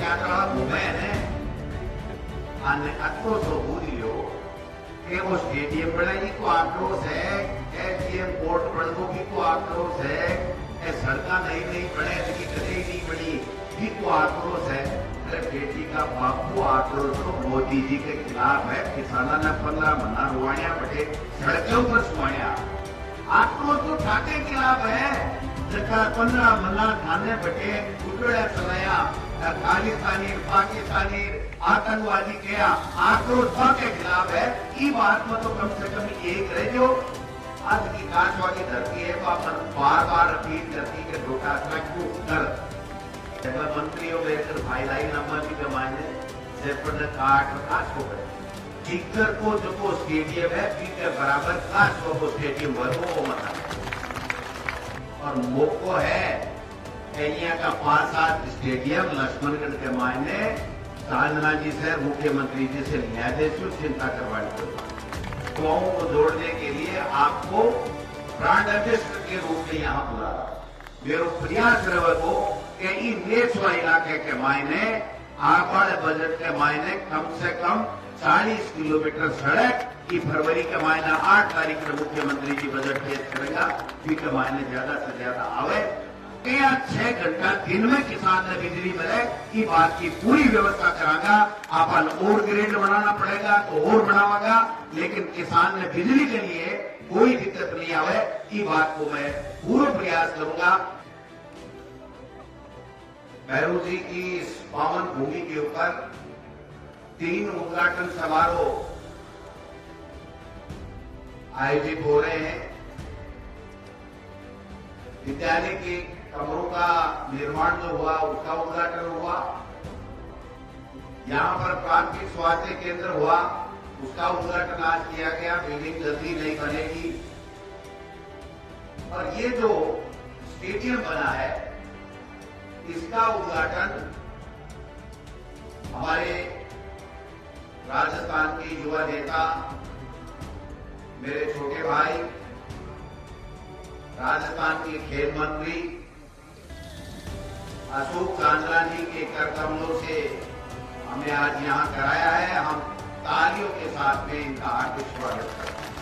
यात्रा घूमे ने आने अतो तो भूलियो कि वो स्टेडियम बनाई को आक्रोश है, एजीएम कोर्ट बनने की को आक्रोश है, सड़क नहीं बने की कहीं नहीं बनी भी को आक्रोश है। अरे बेटी का बापू आक्रोश तो मोदी जी के खिलाफ है। किसानों ने 15 महीना रुआया बटे सड़कों पर सुवाया, आक्रोश तो ठाके खिलाफ है। सरकार 15 महीना थाने बटे उजड़े चलाया, खालिस्तानी पाकिस्तानी आतंकवादी किया, आक्रोश के खिलाफ है। ये बात में तो कम से कम एक रह जो आज की कांच वाली धरती है, वो अपन बार बार अपील करती है धोखा क्यों कर मंत्रियों लेकर भाई लाई नंबर की कमाने से काट काश हो गए टीकर को जो को स्टेडियम है पी के बराबर काश को स्टेडियम वो मत और मोको है एरिया का 5-7 स्टेडियम लक्ष्मणगढ़ के मायने चांदना जी से मुख्यमंत्री जी से न्यायाधीश चिंता करवानी गांवों को जोड़ने के लिए आपको ब्रांड एम्बेसडर के रूप में यहाँ बुला मेरे प्रयास रहे को नेचुआ इलाके के मायने आबाद बजट के मायने कम से कम 40 किलोमीटर सड़क की फरवरी के मायने 8 तारीख में मुख्यमंत्री जी बजट पेश करेगा के मायने ज्यादा से ज्यादा आवे 6 घंटा दिन में किसान ने बिजली मिले की बात की पूरी व्यवस्था करांगा। अपन और ग्रेड बनाना पड़ेगा तो और बनावागा, लेकिन किसान ने बिजली के लिए कोई दिक्कत नहीं आवे की बात को मैं पूरा प्रयास करूंगा। भैरू जी की इस पावन भूमि के ऊपर 3 उद्घाटन समारोह आयोजित हो रहे हैं। विद्यालय के कमरों का निर्माण जो हुआ उसका उद्घाटन हुआ, यहां पर प्राथमिक स्वास्थ्य केंद्र हुआ उसका उद्घाटन आज किया गया। बिल्डिंग जल्दी नहीं बनेगी और ये जो स्टेडियम बना है इसका उद्घाटन हमारे राजस्थान के युवा नेता मेरे छोटे भाई राजस्थान के खेल मंत्री अशोक चांदना जी के कर कमलों से हमने आज यहां कराया है। हम तालियों के साथ में इनका हार्दिक स्वागत करते हैं।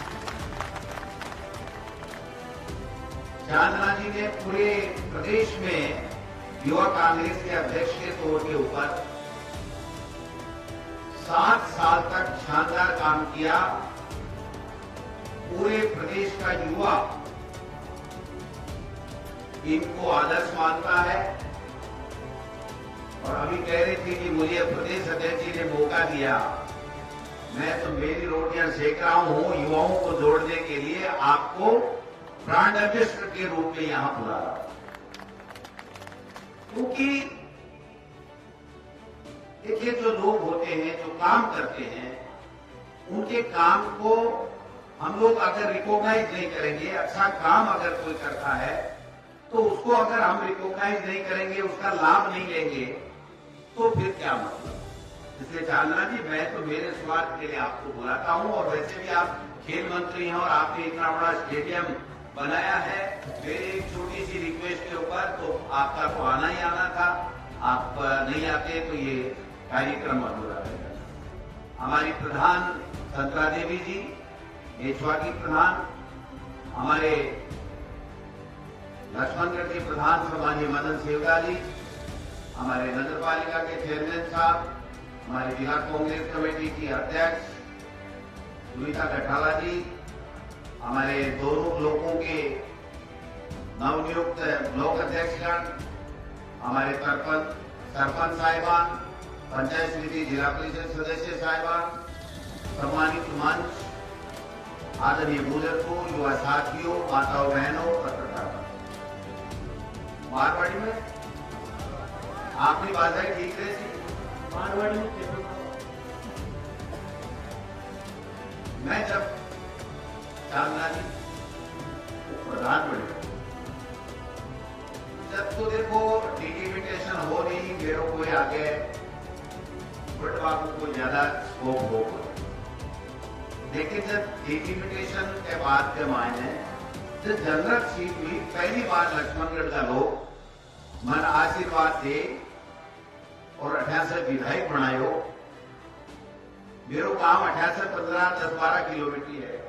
चांदना जी ने पूरे प्रदेश में युवा कांग्रेस के अध्यक्ष के तौर के ऊपर 7 साल तक शानदार काम किया। पूरे प्रदेश का युवा इनको आदर्श मानता है और अभी कह रही थी कि मुझे प्रदेश अध्यक्ष जी ने मौका दिया, मैं तो मेरी रोटियां सेक रहा हूं। युवाओं को जोड़ने के लिए आपको ब्रांड एम्बेसडर के रूप में यहां बुला रहा हूं, क्योंकि देखिए जो लोग होते हैं जो काम करते हैं उनके काम को हम लोग अगर रिकॉग्नाइज नहीं करेंगे, अच्छा काम अगर कोई करता है तो उसको अगर हम रिकॉग्नाइज नहीं करेंगे, उसका लाभ नहीं लेंगे तो फिर क्या मतलब। इसलिए चांदना जी मैं तो मेरे स्वार्थ के लिए आपको बुलाता हूं और वैसे भी आप खेल मंत्री हैं और आपने इतना बड़ा स्टेडियम बनाया है। मेरी एक छोटी सी रिक्वेस्ट के ऊपर तो आपका तो आना ही आना था, आप नहीं आते तो ये कार्यक्रम अधूरा रहेगा। हमारी प्रधान संतरा देवी जी नेचवा की प्रधान, हमारे लक्ष्मणगढ़ के प्रधान सम्मानीय मदन सेवगा जी, हमारे नगर पालिका के चेयरमैन साहब, हमारे जिला कांग्रेस कमेटी की अध्यक्ष सुनीता कठाला जी, हमारे दोनों ब्लॉकों के नवनियुक्त ब्लॉक अध्यक्षगण, हमारे सरपंच साहिबान, पंचायत समिति जिला परिषद सदस्य साहिबान, सम्मानित मंच, आदरणीय बुजुर्गों, युवा साथियों, माताओं बहनों, पत्रकार। मारवाड़ी में आपकी भाषाएं ठीक रही थी। मारवाड़ी में मैं जब चांदना जी प्रधान बने जब तो देखो डिलिमिटेशन हो नहीं, मेरे को आगे बटवा को ज्यादा स्कोप हो, लेकिन जब डिलिमिटेशन के बाद के मायने जब जनरल सीट हुई पहली बार लक्ष्मणगढ़ का लोग मन आशीर्वाद दे और 88 विधायक बनायो। मेरो काम 88 15 10 12 किलोमीटर है।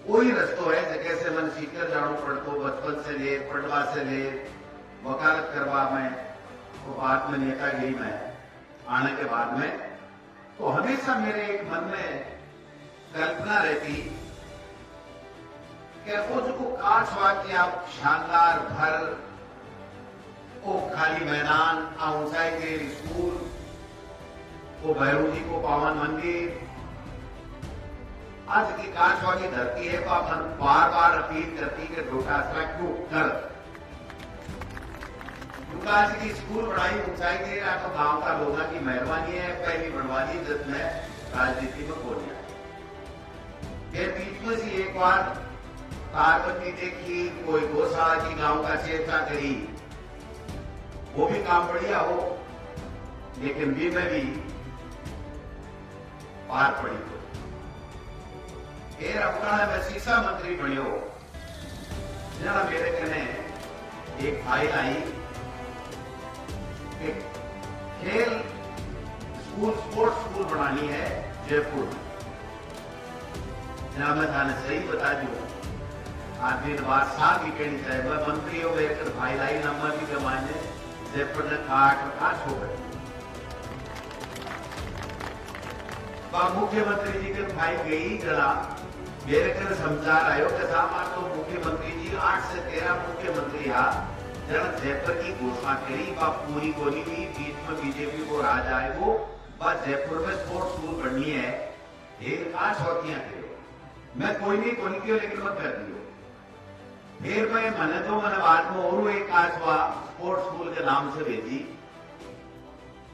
कोई रस्तो है जगह से मन सीकर जानो पड़तो, बचपन से ले पढ़वा से ले वकालत करवा में, तो बाद में नेतागिरी में आने के बाद में, तो हमेशा मेरे एक मन में कल्पना रहती कि वो जो काठवा की आप शानदार घर, वो खाली मैदान, ऊंचाई के स्कूल, वो भैरू जी को पावन मंदिर, आज की काठवा की धरती है, तो अपन बार बार अपील करती कि डोटासरा क्यों कर, आज की स्कूल पढ़ाई ऊंचाई दे रहा, तो गांव का लोगों की मेहरबानी है, पहली बनवानी जिसमें राजनीति में बोलिया। फिर बीच में से एक बार तारबंदी देखी, कोई गौशाला की गांव का चेष्टा करी, वो भी काम बढ़िया हो, लेकिन भी में भी पार पड़ी हो। फिर अपना मैं शिक्षा मंत्री बनियो, जरा मेरे कहने एक फाइल आई, एक खेल स्कूल, स्पोर्ट्स स्कूल बनानी है जयपुर में। जहां मैं थाने सही बता दू, आज दिन बाद साल की कहनी चाहे, मैं मंत्री हो गए भाई लाई नंबर भी कमाने जयपुर ने काट हो गए। मुख्यमंत्री जी के भाई गई जरा मेरे कर समझा रहे हो कि साहब तो मुख्यमंत्री जी 8 से 13 मुख्यमंत्री आ जरा जयपुर की घोषणा करी, पूरी गोली हुई, बीच में बीजेपी को राज आएगो, बस जयपुर में स्पोर्ट्स स्कूल बननी है, एक काश होतियां करो। मैं कोई नहीं कोई किया, लेकिन मत कर दियो। फिर मैं मैंने तो मैंने बाद में और एक काश हुआ स्पोर्ट्स स्कूल के नाम से भेजी,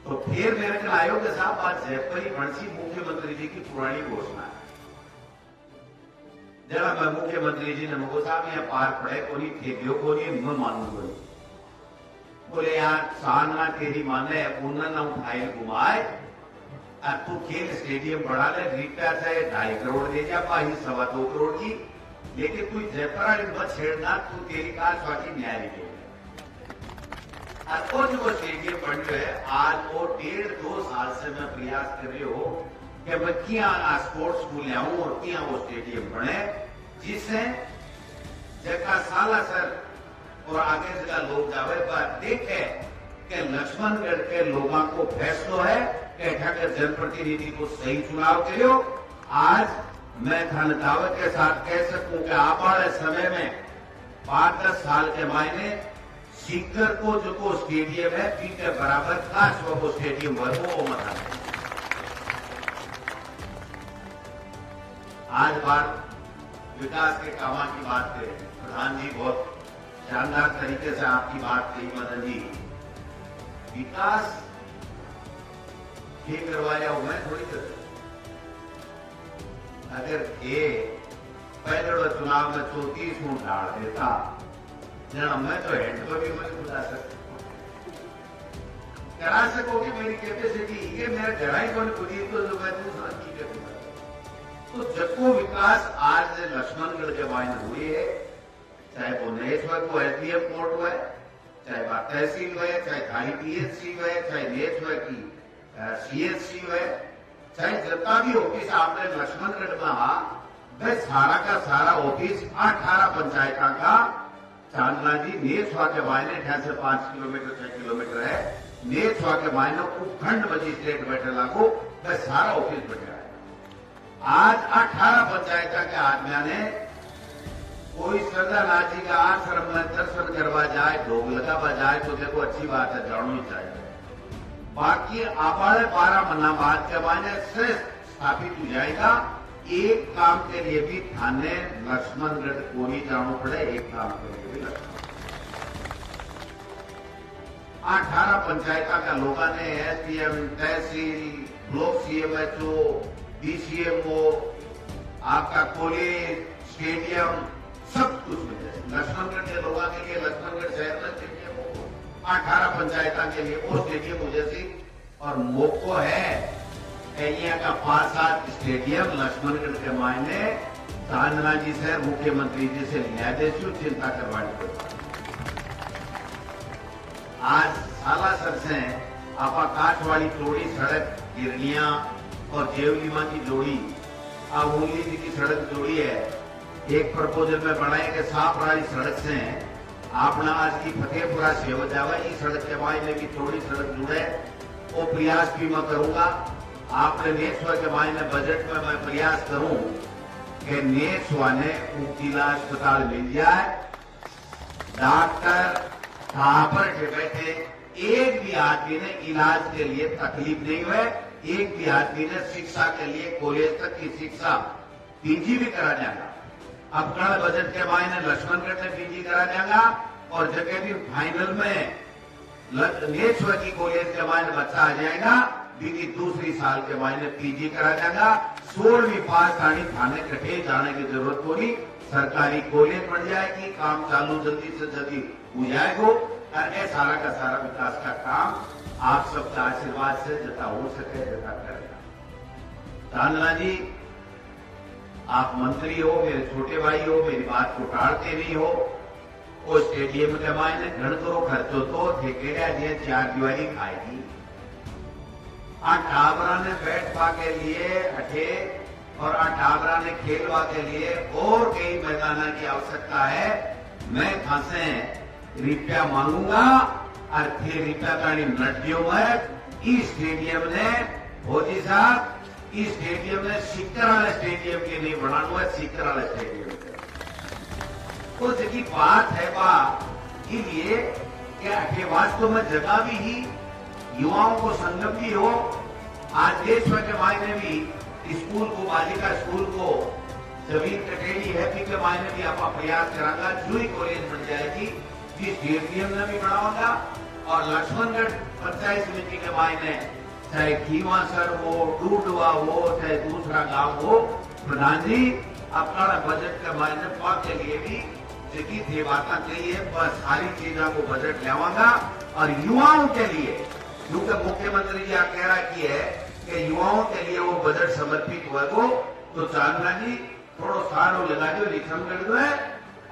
तो फिर मेरे को आयोग के साथ बात जयपुर ही बंसी मुख्यमंत्री जी की पुरानी घोषणा है। जरा मैं मुख्यमंत्री जी ने मुझको साहब यहाँ पार पड़े को नहीं ठेकियो को नहीं, मैं मानूंगा। बोले यार सानना तेरी माने पूर्ण न उठाए घुमाए, तू खेल स्टेडियम बढ़ा ले, रीटा से 2.5 करोड़ दे जा, बाही 2.25 करोड़ की, लेकिन तू जयपुर मत छेड़ना, तू तेरी कार स्वास्थ्य न्याय लिखे। जो स्टेडियम बन रहे है आज, वो 1.5-2 साल से मैं प्रयास कर रही हो कि मैं क्या स्पोर्ट्स स्कूल आऊं और क्या वो स्टेडियम बने, जिससे जगह सालासर और आगे जगह लोग जावे बात देखे कि लक्ष्मणगढ़ के लोगों को फैसलो है कि ठाकर जनप्रतिनिधि को सही चुनाव करो। आज मैं धन दावत के साथ कह सकूं कि आप वाले समय में 5-10 साल के मायने सीकर को जो को स्टेडियम है पी के बराबर खास वो स्टेडियम वर्गो वो मत है। आज बात विकास के कामों की बात करें, प्रधान जी बहुत शानदार तरीके से आपकी बात कही मदन जी, विकास ये करवाया हूं मैं थोड़ी कर, अगर ये पहले चुनाव में 34 वोट डाल देता जना मैं तो हैंड पर भी मैं बुला करा सकोगे, मेरी कैपेसिटी ये मेरा जराई को खुदी तो जो मैं दूसरा की करूंगा। तो जको विकास आज लक्ष्मणगढ़ के मायने हुई है, चाहे वो नेशवर को एसडीएम कोर्ट हुआ, चाहे बात तहसील हुए, चाहे थाई पीएचसी हुए, चाहे नेशवर की सीएचसी हुए, चाहे जितना भी ऑफिस आपने लक्ष्मणगढ़ में आ, वह सारा का सारा ऑफिस 18 पंचायत का चांदना जी नेछवा के मायने 5 किलोमीटर 6 किलोमीटर है, नेछवा के मायने उपखंड मजिस्ट्रेट बैठे लागू, वह सारा ऑफिस बैठा है। आज 18 पंचायत के आदमियों ने कोई श्रद्धानाथ जी का आश्रम में दर्शन करवा जाए, भोग लगावा जाए तो देखो अच्छी बात है, जानो ही चाहिए। बाकी आपाड़े 12 महीना बाद के मायने श्रेष्ठ स्थापित हो जाएगा। एक काम के लिए भी थाने लक्ष्मणगढ़ को ही जाना पड़े, एक काम के लिए भी 18 पंचायत का लोगों ने एसडीएम, तहसील, ब्लॉक सीएमएचओ, बीसीएमओ, आपका कॉलेज, स्टेडियम सब कुछ मिले। लक्ष्मणगढ़ के लोगों के लिए लक्ष्मणगढ़ शहर में स्टेडियम हो, 18 पंचायत के लिए वो स्टेडियम हो जैसी, और मोको है एरिया का 5-7 स्टेडियम लक्ष्मणगढ़ के मायने चांदना जी से मुख्यमंत्री जी से न्यायाधीश चिंता करवानी पड़ती। आज सालासर से आपा काठ वाली जोड़ी सड़क गिरनिया और जेवलीमा की जोड़ी अब उंगली जी की सड़क जोड़ी है। एक प्रपोजल में बनाए कि साफ वाली सड़क से आपने आज की फतेहपुरा से हो जावा इस सड़क के मायने की थोड़ी सड़क जुड़े वो प्रयास भी मैं करूंगा। आपने नेसवा के मायने बजट में मैं प्रयास करूं कि नेसवा ने जिला अस्पताल मिल जाए, डॉक्टर कहां पर बैठे, एक भी आदमी ने इलाज के लिए तकलीफ नहीं हुए, एक भी आदमी ने शिक्षा के लिए कॉलेज तक की शिक्षा पीजी भी करा जाएगा। अब कड़ा बजट के मायने लक्ष्मणगढ़ में पीजी करा जाएगा और जगह भी फाइनल में नेश्वर की कॉलेज के मायने बच्चा आ जाएगा, बीती दूसरी साल के मायने पीजी करा जाएगा। 16वीं पास आनी थाने कटे जाने की जरूरत होगी, सरकारी कॉलेज बन जाएगी, काम चालू जल्दी से जल्दी हो जाएगा और सारा का सारा विकास का काम आप सबका आशीर्वाद से जता हो सके जता करेगा। चांदना जी आप मंत्री हो, मेरे छोटे भाई हो, मेरी बात को टालते नहीं हो। वो स्टेडियम के मायने घण करो खर्चो तो ठेकेड़ा जी 4 दिवारी खाएगी। टाबरा ने बैठवा के लिए अठे और टाबरा ने खेलवा के लिए और कई मैदाना की आवश्यकता है। मैं खासे रुपया मांगूंगा और फिर रुपया का नटियों में इस स्टेडियम ने भोजी साहब इस स्टेडियम ने सिक्कर वाले स्टेडियम के नहीं बनाना है, सिक्कर वाले स्टेडियम के तो जबकि बात है बा इसलिए कि वास्तव में जगह भी ही युवाओं को संगम भी हो। आज देश भर के मायने भी स्कूल को बालिका स्कूल को जमीन कटेली हैप्पी के मायने भी आप प्रयास करांगा, जूही कॉलेज बन जाएगी, जिस स्टेडियम ने भी बनाऊंगा और लक्ष्मणगढ़ पंचायत समिति के मायने चाहे खीवासर हो, डूडवा हो, चाहे दूसरा गांव हो, प्रधान जी अपना बजट के मायने पाक के लिए भी जगह थे बात चाहिए, बस सारी चीजों को बजट लेवांगा और युवाओं के लिए क्योंकि मुख्यमंत्री जी कह रहा की है कि युवाओं के लिए वो बजट समर्पित हुआ तो चांदना जी थोड़ा सारो लगा दो रिखम कर दो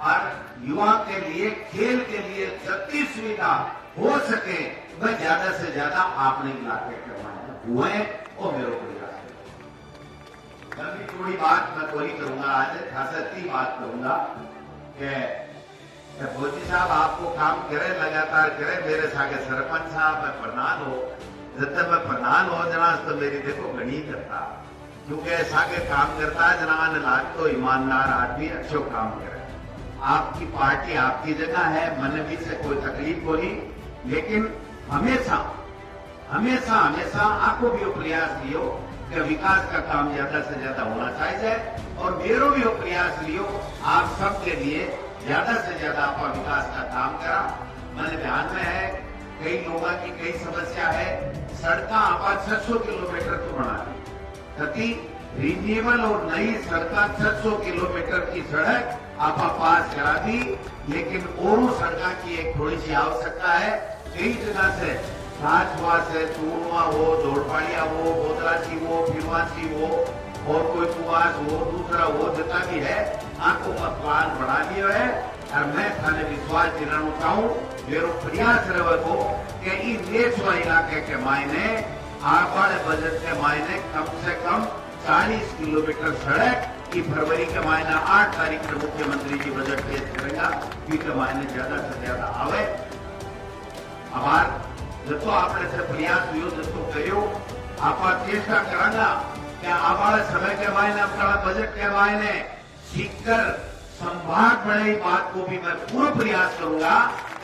और युवा के लिए खेल के लिए जितनी सुविधा हो सके वह ज्यादा से ज्यादा आपने इलाके करवाना हुए और मेरे को लंबी थोड़ी बात मैं थोड़ी करूंगा, आज खासा बात करूंगा कि भोजी साहब आपको काम करे लगातार करे, मेरे सागे सरपंच साहब मैं प्रधान हो, जब तक मैं प्रधान हो जना तो मेरी देखो घनी करता क्योंकि सागे काम करता है जना ने लाग तो ईमानदार आदमी अच्छो काम करे। आपकी पार्टी आपकी जगह है, मन भी से कोई तकलीफ हो नहीं, लेकिन हमेशा हमेशा हमेशा आपको भी वो प्रयास लियो कि विकास का काम ज्यादा से ज्यादा होना चाहिए और मेरे भी वो प्रयास लियो आप सबके लिए ज्यादा से ज्यादा आपका विकास का काम करा। मैंने ध्यान में है कई लोगों की कई समस्या है, सड़क आपा 600 किलोमीटर तो बना दी, रिन्यूएबल और नई सड़क 600 किलोमीटर की सड़क आपा पास करा दी, लेकिन और सड़क की एक थोड़ी सी आवश्यकता है। कई जगह से राजवास है, चूरवा हो, दौड़पाड़िया हो, गोदरासी हो, फिरवासी हो और कोई कुआस हो, दूसरा हो, जितना भी है आपको प्लान बना लिया है और मैं थाने विश्वास दिलाना चाहूँ मेरे प्रयास रहे को कि इस देशवा इलाके के मायने आपाड़ बजट के मायने कम से कम 40 किलोमीटर सड़क की फरवरी के मायने 8 तारीख में मुख्यमंत्री जी बजट पेश करेगा, के मायने ज्यादा से ज्यादा आवे। आभार जो आपने से प्रयास हुई जो करो आप चेष्टा करांगा कि आवाड़े समय के मायने अपना बजट के मायने सीकर संभाग बने बात को भी मैं पूरा प्रयास करूंगा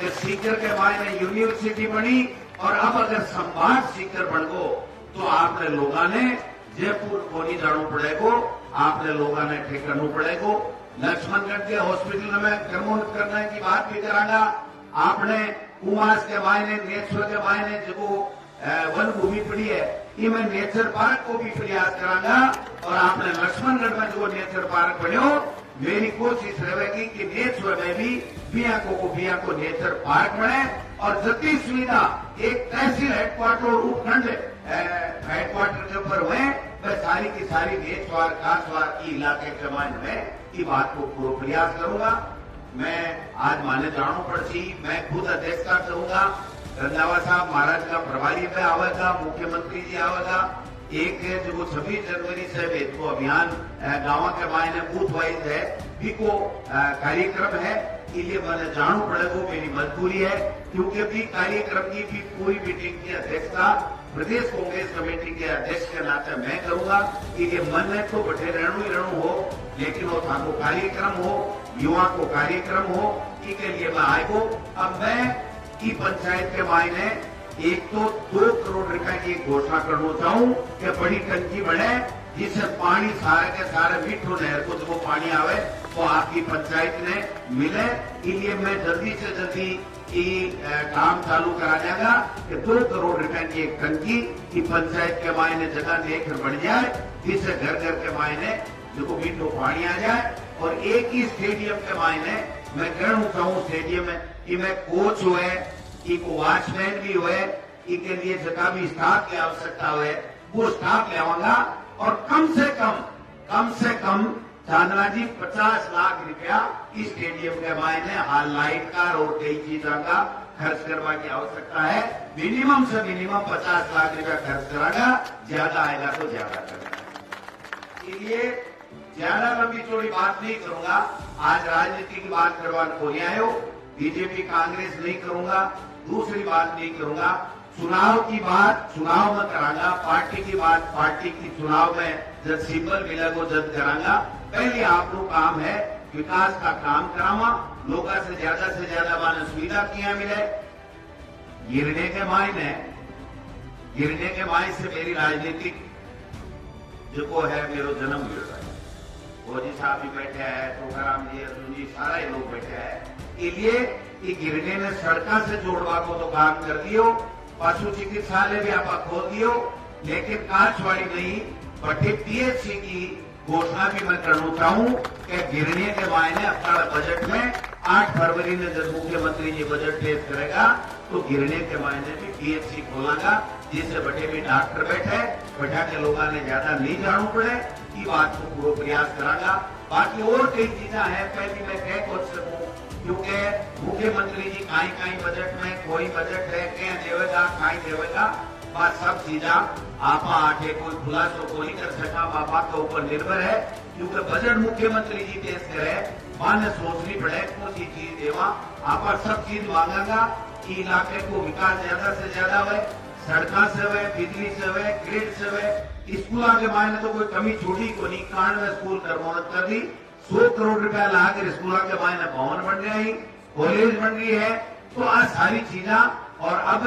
कि सीकर के मायने यूनिवर्सिटी बनी और अब अगर संभाग सीकर बन गो तो आपने लोगों ने जयपुर को नहीं जाना पड़ेगा, आपने लोगों ने ठीक करना पड़ेगा। लक्ष्मणगढ़ के हॉस्पिटल में क्रमोन्नत करने की बात भी करांगा। आपने कुमास के मायने नेचर के मायने जो वन भूमि पड़ी है ये मैं नेचर पार्क को भी प्रयास करांगा और आपने लक्ष्मणगढ़ में जो नेचर पार्क बनो मेरी कोशिश रहेगी कि नेचर में भी बिया को नेचर पार्क बने और जितनी सुविधा एक तहसील हेडक्वार्टर और उपखंड हेडक्वार्टर के ऊपर हुए वह सारी की सारी नेचवार कासवार की इलाके के मायने में की बात को पूरा प्रयास करूंगा। मैं आज माने जानो पड़ती मैं खुद अध्यक्षता करूंगा रंधावा साहब महाराज का प्रभारी पे आवेगा, मुख्यमंत्री जी आवेगा। एक है जो 26 जनवरी से तो अभियान गाँव के मायने बूथ वाइज है भी को कार्यक्रम है, इसलिए मैंने जानू पड़ेगा, मेरी मजबूरी है, क्योंकि भी कार्यक्रम की भी पूरी मीटिंग की अध्यक्षता प्रदेश कांग्रेस कमेटी के अध्यक्ष के नाते मैं करूंगा। इसलिए मन में तो बटे रहणु हो, लेकिन वो था को कार्यक्रम हो, युवा को कार्यक्रम हो, इसके लिए मैं आएगो। अब मैं की पंचायत के मायने एक तो 2 करोड़ रुपए की घोषणा करना चाहूं कि बड़ी टंकी बने, जिससे पानी सारे के सारे मिठो नहर को जो पानी आवे वो आपकी पंचायत ने मिले। इसलिए मैं जल्दी से जल्दी काम चालू करा देगा कि 2 करोड़ रुपए की एक टंकी की पंचायत के मायने जगह देकर बढ़ जाए, जिससे घर घर के मायने जो मिठो पानी आ जाए। और एक ही स्टेडियम के मायने मैं कहना चाहूँ स्टेडियम में कि मैं कोच हुए, एक वॉचमैन भी हुए, इसके लिए जगह भी स्टाफ की आवश्यकता हुए, वो स्टाफ ले आऊंगा। और कम से कम चांदना जी 50 लाख रुपया इस स्टेडियम के मायने हाल लाइट का और कई चीजों का खर्च करवा की आवश्यकता है। मिनिमम से मिनिमम 50 लाख रुपया खर्च करागा, ज्यादा आएगा तो ज्यादा करेगा। इसलिए ज्यादा लंबी चौड़ी बात नहीं करूंगा। आज राजनीति की बात करवाने को नहीं आयो, बीजेपी कांग्रेस नहीं करूंगा, दूसरी बात नहीं करूंगा, चुनाव की बात चुनाव में करांगा, पार्टी की बात पार्टी की चुनाव में जब सिंबल मिला को जब करांगा। पहले आप लोग काम है विकास का काम करावा, लोगों से ज्यादा माने सुविधा किया मिले। गिरने के मायने से मेरी राजनीतिक जो है मेरो जन्म मिल रहा है। मोदी साहब भी बैठे हैं, तुकाराम जी, अर्जुन जी, सारा ही लोग बैठे हैं। इसलिए गिरने ने सड़का से जोड़वा को तो काम कर दियो, पशु चिकित्सालय भी आप खोल दियो, लेकिन कांचवाड़ी नहीं बटे पीएचसी की घोषणा भी मैं करना चाहूं कि गिरने के मायने अपना बजट में 8 फरवरी में जब मुख्यमंत्री जी बजट पेश करेगा तो गिरने के मायने भी पीएचसी खोलागा, जिससे बटे भी डॉक्टर बैठा के लोगों ने ज्यादा नहीं जानू पड़े। ये बात को पूरा प्रयास करागा। बाकी और कई चीजें हैं, पहली मैं कह कुछ सकूं, क्योंकि मुख्यमंत्री जी कहीं बजट में कोई बजट है क्या देवेगा कहीं देवेगा, बात सब चीजा आपा आके कोई खुलासो को नहीं कर सका, बापा के ऊपर निर्भर है। क्योंकि बजट मुख्यमंत्री जी पेश करे, माने सोचनी पड़े कौन सी चीज देवा, आपा सब चीज मांगेगा। इलाके को विकास ज्यादा से ज्यादा हुए, सड़का से हुए, बिजली से हुए, ग्रिड से हुए, स्कूल के मायने तो कोई कमी छूटी को नहीं, 91 स्कूल करमोनत कर दी, 100 करोड़ रुपया लाकर स्कूल के मायने भवन बन गई, कॉलेज बन गई है। तो आज सारी चीजा और अब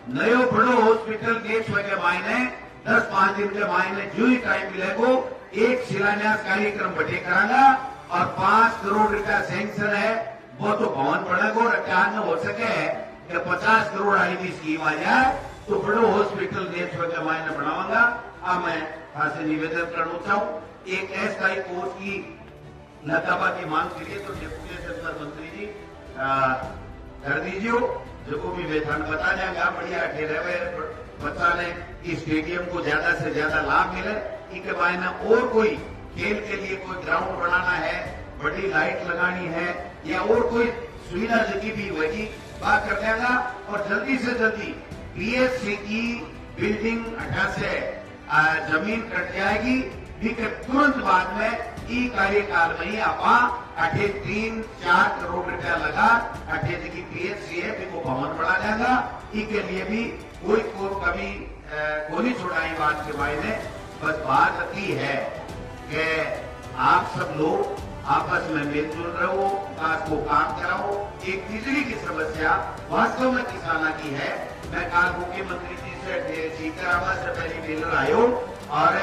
नयो बड़ो हॉस्पिटल देश के मायने 10-5 दिन के मायने जो ही टाइम मिलेगो एक शिलान्यास कार्यक्रम बटे करागा और 5 करोड़ रुपया सैंक्शन है, वो तो भवन बनेगो। और क्या न हो सके कि 50 करोड़ वाली भी स्कीम आ जाए तो बड़ो हॉस्पिटल देश के मायने बनाऊंगा। अब मैं आपसे निवेदन करना चाहूँ, एक अस्थायी कोच की लताबा की मांग के लिए तो डेप्यूटी सेक्टर मंत्री जी कर दीजिए, जो भी वेतन बता जाएगा बढ़िया ठहरे बच्चा ने इस स्टेडियम को ज्यादा से ज्यादा लाभ मिले। इसके मायने और कोई खेल के लिए कोई ग्राउंड बनाना है, बड़ी लाइट लगानी है या और कोई सुविधा जगह भी होगी, बात कर देगा। और जल्दी से जल्दी पीएचसी की बिल्डिंग हटा से जमीन कट जाएगी, तुरंत बाद में ई कार्यकाल में ही आपा 3-4 करोड़ रुपया लगा 8 की पीएचसी है को भवन बढ़ा जाएगा। इसके लिए भी कोई कभी को नहीं छुड़ाई बात के मायने। बस बात अति है कि आप सब लोग आपस में मिलजुल रहो, विकास को काम कराओ। एक बिजली की समस्या वास्तव में किसाना की है। मैं कल मुख्यमंत्री जी से सीतारामन से पहले मिलकर आयो और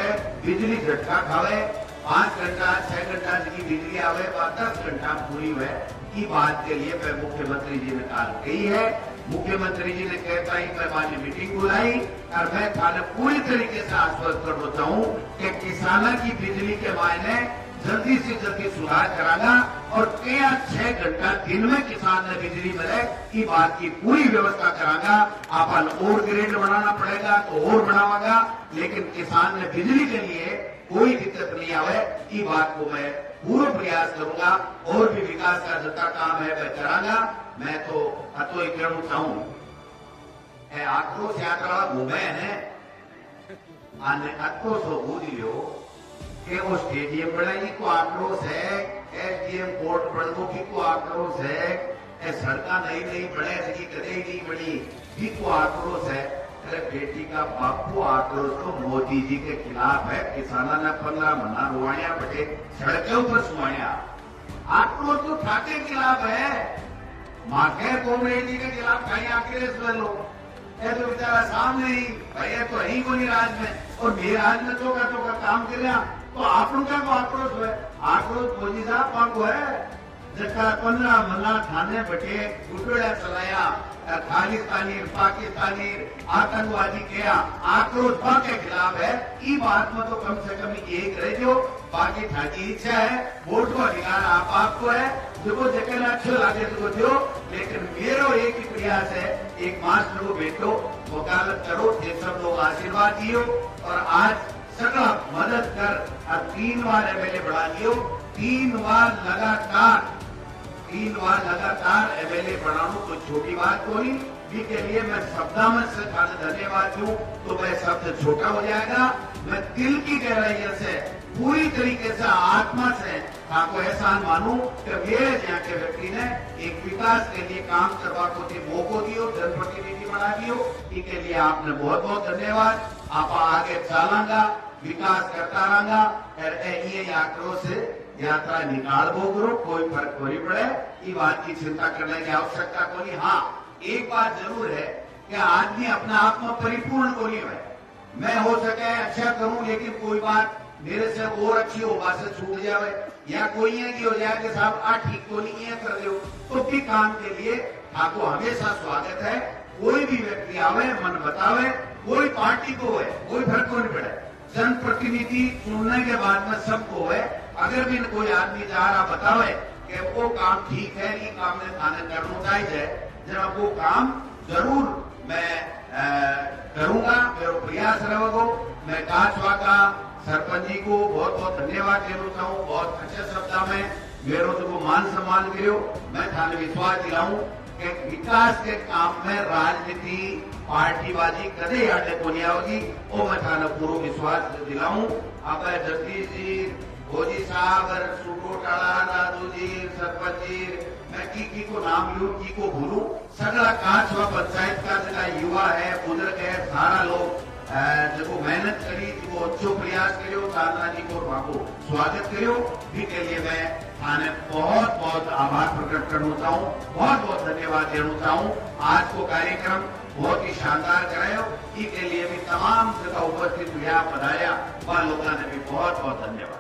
बिजली झटका खावे, 5 घंटा 6 घंटा की बिजली आवे, 10 घंटा पूरी हुए। की बात के लिए मैं मुख्यमंत्री जी ने कहा कही है, मुख्यमंत्री जी ने कहता ही मैं मानी मीटिंग बुलाई और मैं थाने पूरी तरीके से आश्वस्त करना चाहूँ कि किसाना की बिजली के मायने जल्दी से जल्दी सुधार कराना और क्या 6 घंटा दिन में किसान ने बिजली मिले, की बात की पूरी व्यवस्था करागा। अपन और ग्रिड बनाना पड़ेगा तो और बनावागा, लेकिन किसान ने बिजली के लिए कोई दिक्कत नहीं आवे। की बात को मैं पूरा प्रयास करूंगा और भी विकास का जितना काम है वह करागा। मैं तो कहना चाहूँ आक्रोश यात्रा घूमे ने आने अतो सो बूझियो कि वो स्टेडियम बनाई को आक्रोश है, एसडीएम कोर्ट प्रमुखी को आक्रोश है, सड़क नई नई बने सकी कदे ही नहीं बनी भी को आक्रोश है। अरे बेटी का बापू आक्रोश तो मोदी जी के खिलाफ है। किसानों ने 15 महीना रुआया बटे सड़कों पर सुआया। आक्रोश तो ठाकरे खिलाफ है, माखैर कॉमरेड जी के खिलाफ कहीं आखिर लो ये तो बेचारा सामने ही भैया तो ही को नहीं राज में और मेरे राज में तो का काम कर रहा तो आप लोग का आक्रोश है। आक्रोश मोदी साहब को है जिसका 15 महीना थाने बटे गुटोड़ा चलाया खालिस्तानी पाकिस्तानी आतंकवादी किया। आक्रोश के खिलाफ है। ई बात में तो कम से कम एक रह जो बाकी थाकी इच्छा है वोट को अधिकार आपको है जो जगह अच्छो लगे तो दो। लेकिन मेरो एक ही प्रयास है एक मास लोग बैठो वकालत करो ये सब लोग आशीर्वाद दियो और आज सगला मदद कर 3 बार एमएलए बढ़ा दियो। 3 बार लगातार एमएलए बढ़ाना तो छोटी बात को नहीं भी के लिए मैं शब्दा में से धन्यवाद दूं तो वह शब्द छोटा हो जाएगा। मैं दिल की गहराइयों से पूरी तरीके से आत्मा से आपको एहसान मानूं कि मेरे यहाँ के व्यक्ति ने एक विकास के लिए काम करवा को मौको दियो जनप्रतिनिधि बना दियो। इसके लिए आपने बहुत बहुत धन्यवाद। आप आगे चलांगा विकास करता रहूंगा और ये आक्रोश यात्रा निकाल बो करो कोई फर्क नहीं पड़े। ये बात की चिंता करने की आवश्यकता को नहीं। हाँ एक बात जरूर है कि आदमी अपना आप में परिपूर्ण को नहीं है। मैं हो सके अच्छा करूं लेकिन कोई बात मेरे से और अच्छी हो बात से छूट जावे या कोई है कि हो जाए कि साहब ठीक को नहीं है कर दो तो भी काम के लिए आपको हमेशा स्वागत है। कोई भी व्यक्ति आवे मन बतावे कोई पार्टी को है कोई फर्क को नहीं पड़े। जनप्रतिनिधि चुनने के बाद में सबको है। अगर भी कोई आदमी जा रहा बतावे कि वो काम ठीक है ये काम में थाने करना चाहिए जब वो काम जरूर मैं करूंगा मेरा प्रयास रहेगा। मैं काचवा का सरपंच जी को बहुत बहुत धन्यवाद देना चाहूँ। बहुत अच्छे शब्द में मेरे को मान सम्मान करो। मैं थाने विश्वास दिलाऊं कि विकास के काम में राजनीति पार्टीबाजी कदे आटे को नहीं आओगी वो मैं थाने पूरा विश्वास दिलाऊं। अब जगदीश जी भोजी साहब सूटो टाड़ा दादू जी सरपंच जी मैं की को नाम लू की को भूलू सगला काचवा पंचायत का जगह युवा है बुजुर्ग है सारा लोग जो मेहनत करी जो अच्छो प्रयास करो साधना जी को वहां को स्वागत करो भी के लिए मैं थाने बहुत बहुत आभार प्रकट करना चाहूँ बहुत बहुत धन्यवाद देना चाहूँ। आज को कार्यक्रम बहुत ही शानदार करायो इसके लिए भी तमाम जगह उपस्थित हुआ पधारिया वह लोगों ने भी बहुत बहुत धन्यवाद।